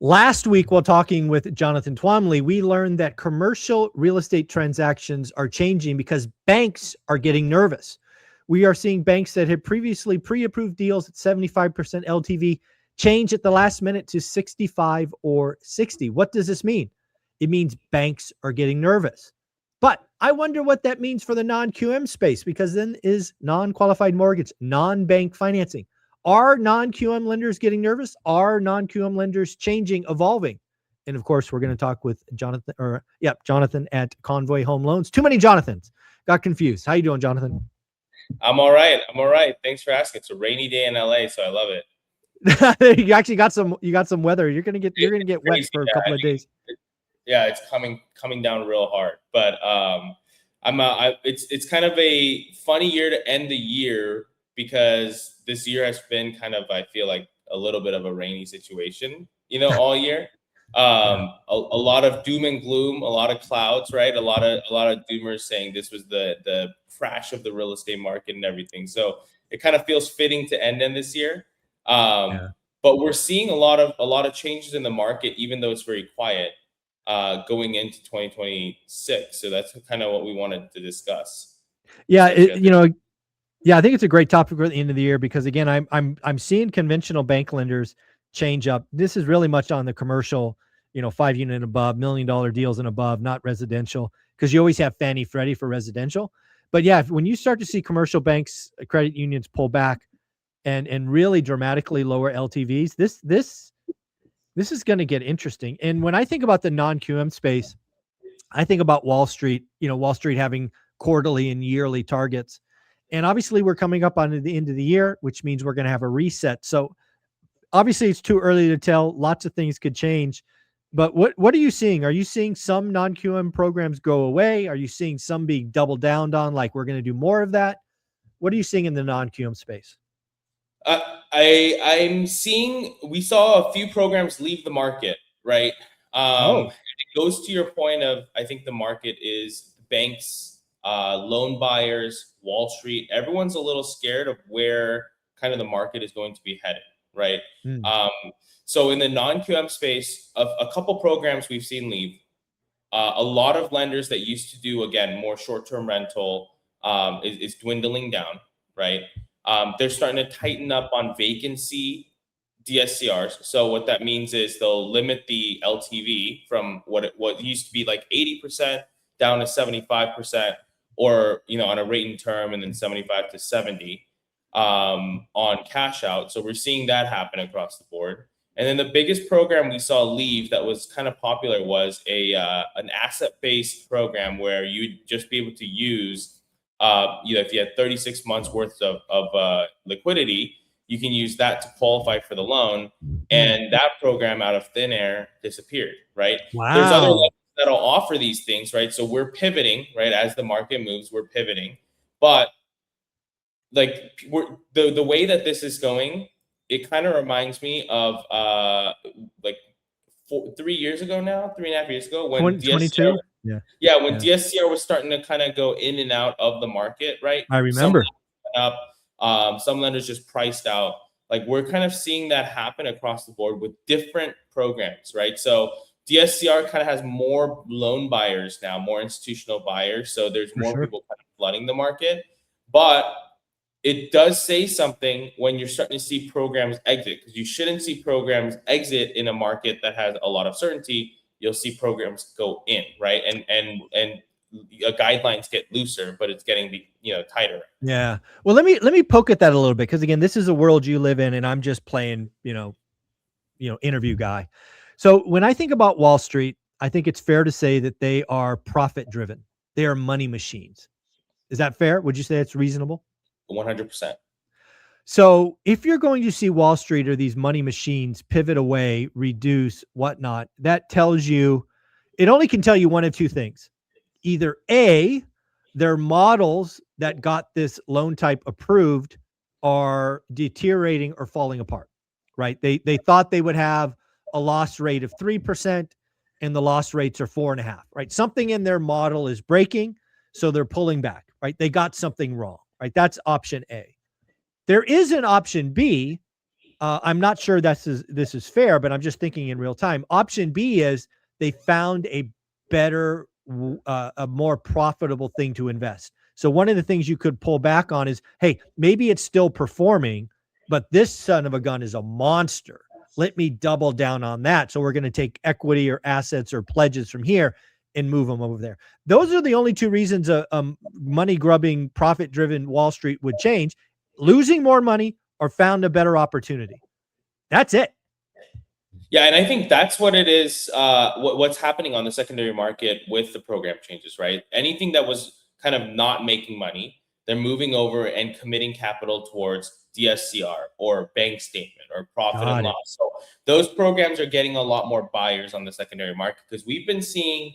Last week, while talking with Jonathan Twomley, we learned that commercial real estate transactions are changing because banks are getting nervous. We are seeing banks that had previously pre-approved deals at 75% LTV change at the last minute to 65 or 60. What does this mean? It means banks are getting nervous. But I wonder what that means for the non-QM space, because then is non-qualified mortgage, non-bank financing. Are non-QM lenders getting nervous? Are non-QM lenders changing, evolving? And of course, we're going to talk with Jonathan at Convoy Home Loans. Too many Jonathans. Got confused. How you doing, Jonathan? I'm all right. Thanks for asking. It's a rainy day in LA, so I love it. You actually got some. You got some weather. You're gonna get wet for a couple of days. Yeah, it's coming down real hard. But it's kind of a funny year to end the year, because this year has been kind of, I feel like, a little bit of a rainy situation, all year. A lot of doom and gloom, a lot of clouds, right? A lot of doomers saying this was the crash of the real estate market and everything. So it kind of feels fitting to end in this year. But we're seeing a lot of changes in the market, even though it's very quiet, going into 2026. So that's kind of what we wanted to discuss. Yeah, I think it's a great topic for the end of the year, because again, I'm seeing conventional bank lenders change up. This is really much on the commercial, 5 unit and above, $1 million deals and above, not residential, because you always have Fannie Freddie for residential. But yeah, when you start to see commercial banks, credit unions pull back and really dramatically lower LTVs, this is going to get interesting. And when I think about the non-QM space, I think about Wall Street, Wall Street having quarterly and yearly targets. And obviously we're coming up on the end of the year, which means we're going to have a reset. So obviously it's too early to tell. Lots of things could change. But what are you seeing? Are you seeing some non-QM programs go away? Are you seeing some being doubled down on, like we're going to do more of that? What are you seeing in the non-QM space? I'm seeing, we saw a few programs leave the market, right? It goes to your point of, I think the market is banks, loan buyers, Wall Street. Everyone's a little scared of where kind of the market is going to be headed, right? So in the non-QM space, a couple programs we've seen leave. A lot of lenders that used to do, again, more short-term rental is dwindling down, right? They're starting to tighten up on vacancy DSCRs. So what that means is they'll limit the LTV from what used to be like 80% down to 75%, or on a rate and term, and then 75 to 70 on cash out. So we're seeing that happen across the board. And then the biggest program we saw leave that was kind of popular was an asset-based program where you'd just be able to use, if you had 36 months worth of liquidity, you can use that to qualify for the loan. And that program out of thin air disappeared, right? Wow. There's other lenders that'll offer these things, right? So we're pivoting, right? As the market moves, we're pivoting. But like the way that this is going, it kind of reminds me of 3 years ago now, 3.5 years ago, when 2022? when DSCR was starting to kind of go in and out of the market, right? I remember. Some lenders just priced out. Like, we're kind of seeing that happen across the board with different programs, right? So DSCR kind of has more loan buyers now, more institutional buyers. So there's more people kind of flooding the market. But it does say something when you're starting to see programs exit, because you shouldn't see programs exit in a market that has a lot of certainty. You'll see programs go in, right? And guidelines get looser, but it's getting tighter. Yeah. Well, let me poke at that a little bit, because again, this is a world you live in, and I'm just playing, interview guy. So when I think about Wall Street, I think it's fair to say that they are profit driven. They are money machines. Is that fair? Would you say it's reasonable? 100%. So if you're going to see Wall Street or these money machines pivot away, reduce, whatnot, that tells you, it only can tell you one of two things. Either A, their models that got this loan type approved are deteriorating or falling apart, right? They thought they would have a loss rate of 3%, and the loss rates are 4.5%, right? Something in their model is breaking, so they're pulling back, right? They got something wrong, right? That's option A. There is an option B, I'm not sure this is fair, but I'm just thinking in real time. Option B is they found a better, a more profitable thing to invest. So one of the things you could pull back on is, hey, maybe it's still performing, but this son of a gun is a monster. Let me double down on that. So we're going to take equity or assets or pledges from here and move them over there. Those are the only two reasons a money grubbing, profit driven Wall Street would change: losing more money or found a better opportunity. That's it. Yeah, and I think that's what it is. What's happening on the secondary market with the program changes, right? Anything that was kind of not making money, they're moving over and committing capital towards DSCR or bank statement or profit and Got it. loss. So those programs are getting a lot more buyers on the secondary market because we've been seeing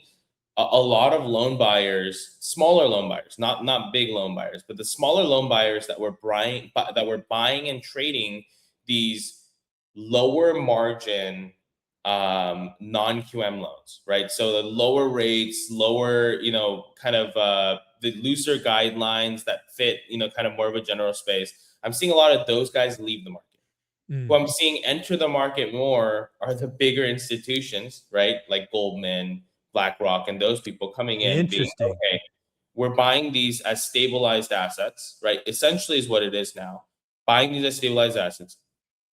a lot of loan buyers, smaller loan buyers, not big loan buyers, but the smaller loan buyers that were buying and trading these lower margin non-QM loans, right? So the lower rates, lower, kind of the looser guidelines that fit, kind of more of a general space. I'm seeing a lot of those guys leave the market. Who I'm seeing enter the market more are the bigger institutions, right? Like Goldman, BlackRock, and those people coming in being, Interesting. okay, we're buying these as stabilized assets, right? Essentially is what it is now. Buying these as stabilized assets,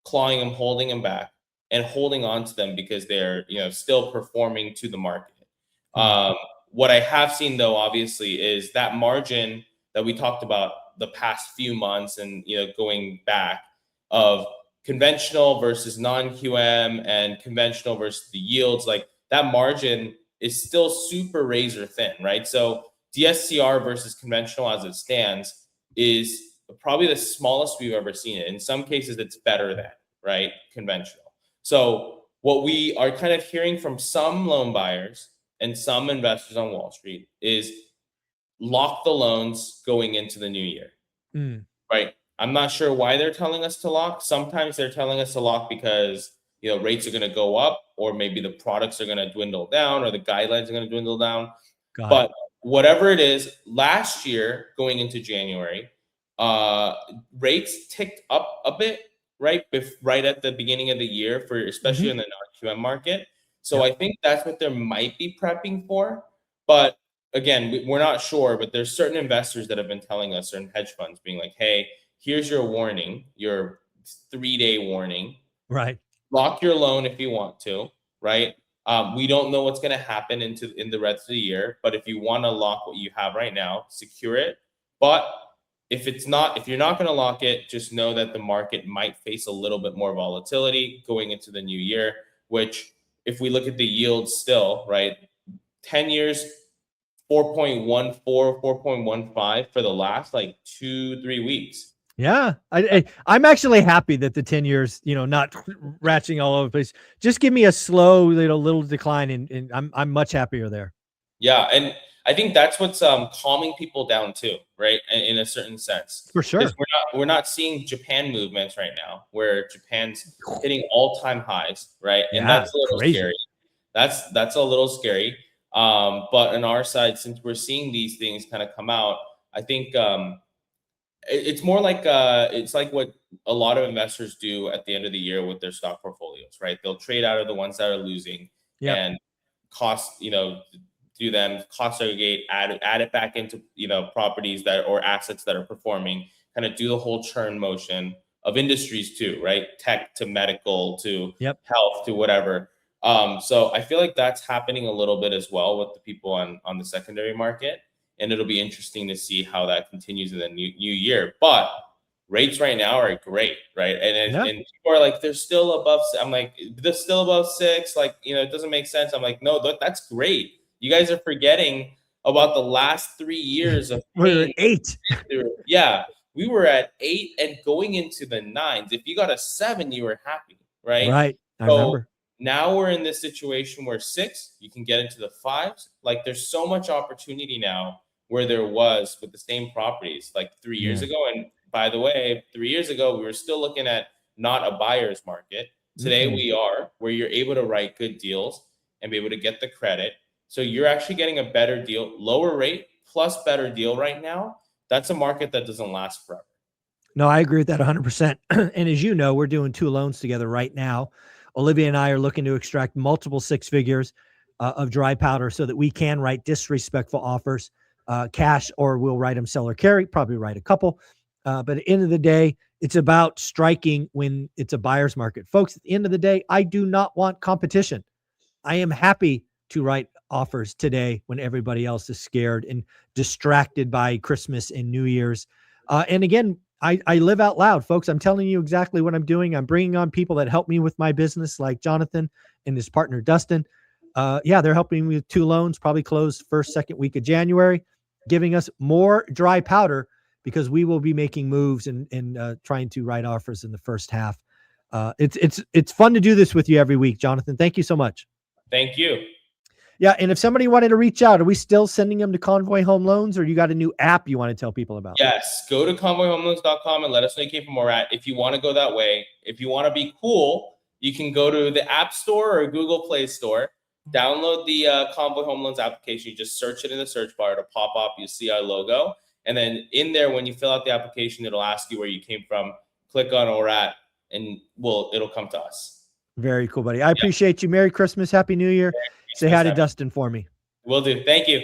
clawing them, holding them back, and holding on to them because they're still performing to the market. What I have seen though, obviously, is that margin that we talked about the past few months and going back of conventional versus non-QM and conventional versus the yields, like that margin is still super razor thin, right? So DSCR versus conventional as it stands is probably the smallest we've ever seen it. In some cases, it's better than, right, conventional. So what we are kind of hearing from some loan buyers and some investors on Wall Street is lock the loans going into the new year, right? I'm not sure why they're telling us to lock. Sometimes they're telling us to lock because rates are going to go up, or maybe the products are going to dwindle down, or the guidelines are going to dwindle down. Got it. But whatever it is, last year going into January, rates ticked up a bit, right? Right at the beginning of the year, for especially in the non-QM market. So I think that's what they might be prepping for. But again, we're not sure. But there's certain investors that have been telling us, certain hedge funds, being like, "Hey, here's your warning, your 3-day warning. Right. Lock your loan if you want to, right? We don't know what's going to happen in the rest of the year, but if you want to lock what you have right now, secure it. But if you're not going to lock it, just know that the market might face a little bit more volatility going into the new year, which if we look at the yields still, right, 10 years, 4.14, 4.15 for the last like 2-3 weeks. Yeah. I'm actually happy that the 10 years, not ratcheting all over the place. Just give me a slow little decline, and I'm much happier there. Yeah, and I think that's what's calming people down too, right? In a certain sense, For because sure. we're not seeing Japan movements right now, where Japan's hitting all-time highs, right? And Yeah. that's a little Crazy. scary. That's a little scary. But on our side, since we're seeing these things kind of come out, I think it's more like it's like what a lot of investors do at the end of the year with their stock portfolios, right? They'll trade out of the ones that are losing and cost, do them cost segregate, add it back into properties that or assets that are performing, kind of do the whole churn motion of industries too, right? Tech to medical to health to whatever. So I feel like that's happening a little bit as well with the people on the secondary market. And it'll be interesting to see how that continues in the new year. But rates right now are great, right? And people are like, they're still above. I'm like, they're still above 6. Like, it doesn't make sense. I'm like, no, that's great. You guys are forgetting about the last 3 years of We're at 8. Yeah, we were at 8 and going into the 9s. If you got a 7, you were happy, right? Right. I So remember. now we're in this situation where 6, you can get into the 5s. Like, there's so much opportunity now where there was with the same properties like 3 years ago. And by the way, 3 years ago, we were still looking at not a buyer's market. Today we are, where you're able to write good deals and be able to get the credit. So you're actually getting a better deal, lower rate plus better deal right now. That's a market that doesn't last forever. No, I agree with that 100%. And as you know, we're doing 2 loans together right now. Olivia and I are looking to extract multiple 6 figures of dry powder so that we can write disrespectful offers, cash, or we'll write them sell or carry, probably write a couple. But at the end of the day, it's about striking when it's a buyer's market. Folks, at the end of the day, I do not want competition. I am happy to write offers today when everybody else is scared and distracted by Christmas and New Year's. And again, I live out loud, folks. I'm telling you exactly what I'm doing. I'm bringing on people that help me with my business, like Jonathan and his partner, Dustin. Yeah, they're helping me with 2 loans, probably close first, second week of January, giving us more dry powder because we will be making moves and trying to write offers in the first half. It's fun to do this with you every week, Jonathan. Thank you so much. Thank you. Yeah, and if somebody wanted to reach out, are we still sending them to Convoy Home Loans, or you got a new app you want to tell people about? Yes, go to convoyhomeloans.com and let us know you came from where at. If you want to go that way, if you want to be cool, you can go to the App Store or Google Play Store, download the Convoy Home Loans application. You just search it in the search bar. It'll pop up. You see our logo. And then in there, when you fill out the application, it'll ask you where you came from. Click on where at, and it'll come to us. Very cool, buddy. I appreciate you. Merry Christmas. Happy New Year. Say hi to Dustin for me. Will do. Thank you.